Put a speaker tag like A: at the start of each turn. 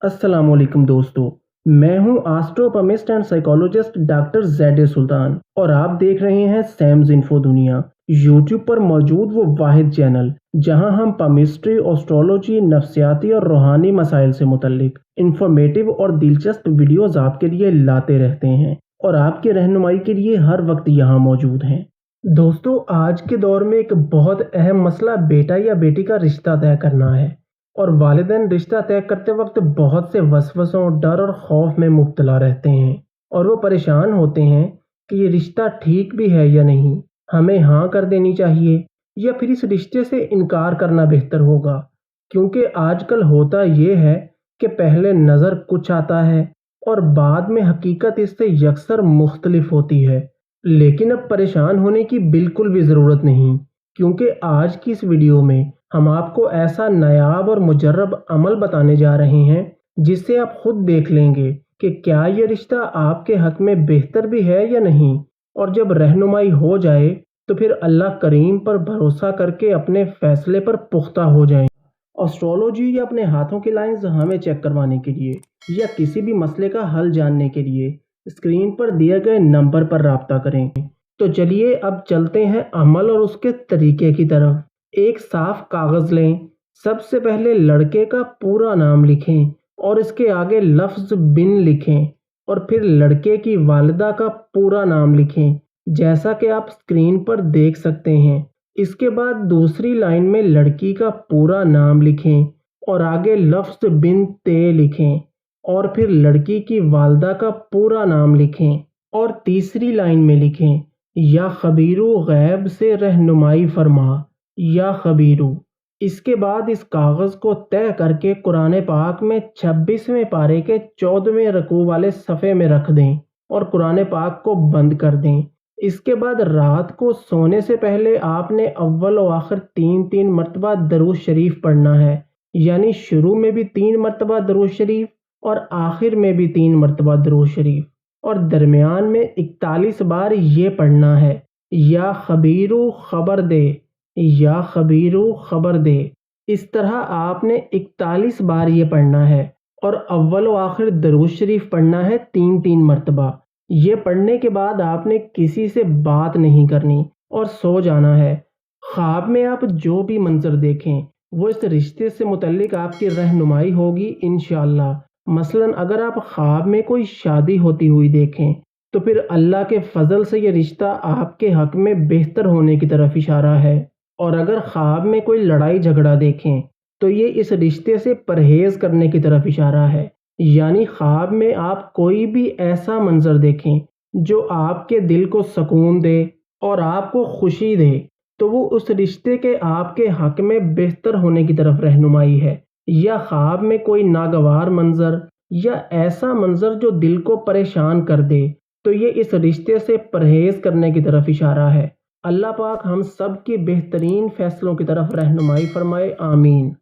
A: अस्सलाम वालेकुम दोस्तों। मैं हूं एस्ट्रोपमिस्ट एंड साइकोलॉजिस्ट डॉक्टर ज़ैड सुल्तान और आप देख रहे हैं सैम्स इन्फो दुनिया। यूट्यूब पर मौजूद वो वाहिद चैनल जहां हम पामिस्ट्री, एस्ट्रोलॉजी, नफ्सियाती और रूहानी मसाइल से मुतल्लिक इंफॉर्मेटिव और दिलचस्प वीडियोस आपके लिए लाते रहते हैं और आपके रहनुमाई के लिए हर वक्त यहाँ मौजूद हैं। दोस्तों, आज के दौर में एक बहुत अहम मसला बेटा या बेटी का रिश्ता तय करना है और वालिदैन रिश्ता तय करते वक्त बहुत से वसवसों, डर और खौफ में मुब्तला रहते हैं और वो परेशान होते हैं कि ये रिश्ता ठीक भी है या नहीं, हमें हाँ कर देनी चाहिए या फिर इस रिश्ते से इनकार करना बेहतर होगा। क्योंकि आजकल होता ये है कि पहले नज़र कुछ आता है और बाद में हकीकत इससे यकसर मुख्तलिफ होती है। लेकिन अब परेशान होने की बिल्कुल भी ज़रूरत नहीं, क्योंकि आज की इस वीडियो में हम आपको ऐसा नायाब और मुजर्रब अमल बताने जा रहे हैं जिससे आप खुद देख लेंगे कि क्या ये रिश्ता आपके हक में बेहतर भी है या नहीं। और जब रहनुमाई हो जाए तो फिर अल्लाह करीम पर भरोसा करके अपने फैसले पर पुख्ता हो जाएं। एस्ट्रोलॉजी या अपने हाथों की लाइंस हमें चेक करवाने के लिए या किसी भी मसले का हल जानने के लिए स्क्रीन पर दिए गए नंबर पर राब्ता करें। तो चलिए अब चलते हैं अमल और उसके तरीके की तरफ। एक साफ कागज़ लें। सबसे पहले लड़के का पूरा नाम लिखें और इसके आगे लफ्ज़ बिन लिखें और फिर लड़के की वालिदा का पूरा नाम लिखें, जैसा कि आप स्क्रीन पर देख सकते हैं। इसके बाद दूसरी लाइन में लड़की का पूरा नाम लिखें और आगे लफ्ज़ बिन ते लिखें और फिर लड़की की वालिदा का पूरा नाम लिखें और तीसरी लाइन में लिखें, या खबीरू गैब से रहनुमाई फरमा, या खबीरू। इसके बाद इस कागज़ को तय करके कुरान पाक में 26वें पारे के 14वें रकू वाले सफ़े में रख दें और कुरान पाक को बंद कर दें। इसके बाद रात को सोने से पहले आपने अव्वल और आखिर 3-3 मरतबा दरूद शरीफ पढ़ना है, यानी शुरू में भी 3 मरतबा दरूद शरीफ और आखिर में भी 3 मरतबा दरूद शरीफ और दरमियान में 41 बार ये पढ़ना है, या खबीरू खबर दे, या खबीरू खबर दे। इस तरह आपने 41 बार ये पढ़ना है और अव्वल व आखिर दरूद शरीफ पढ़ना है 3-3 मरतबा। ये पढ़ने के बाद आपने किसी से बात नहीं करनी और सो जाना है। ख्वाब में आप जो भी मंजर देखें वो इस रिश्ते से मुतल्लिक आपकी रहनुमाई होगी इंशाअल्लाह। मसलन अगर आप ख्वाब में कोई शादी होती हुई देखें तो फिर अल्लाह के फजल से ये रिश्ता आपके हक में बेहतर होने की तरफ इशारा है, और अगर ख्वाब में कोई लड़ाई झगड़ा देखें तो ये इस रिश्ते से परहेज़ करने की तरफ इशारा है। यानी ख्वाब में आप कोई भी ऐसा मंजर देखें जो आपके दिल को सुकून दे और आपको खुशी दे तो वो उस रिश्ते के आपके हक में बेहतर होने की तरफ रहनुमाई है। या ख्वाब में कोई नागवार मंजर या ऐसा मंजर जो दिल को परेशान कर दे तो ये इस रिश्ते से परहेज़ करने की तरफ इशारा है। अल्लाह पाक हम सब के बेहतरीन फ़ैसलों की तरफ रहनुमाई फरमाए, आमीन।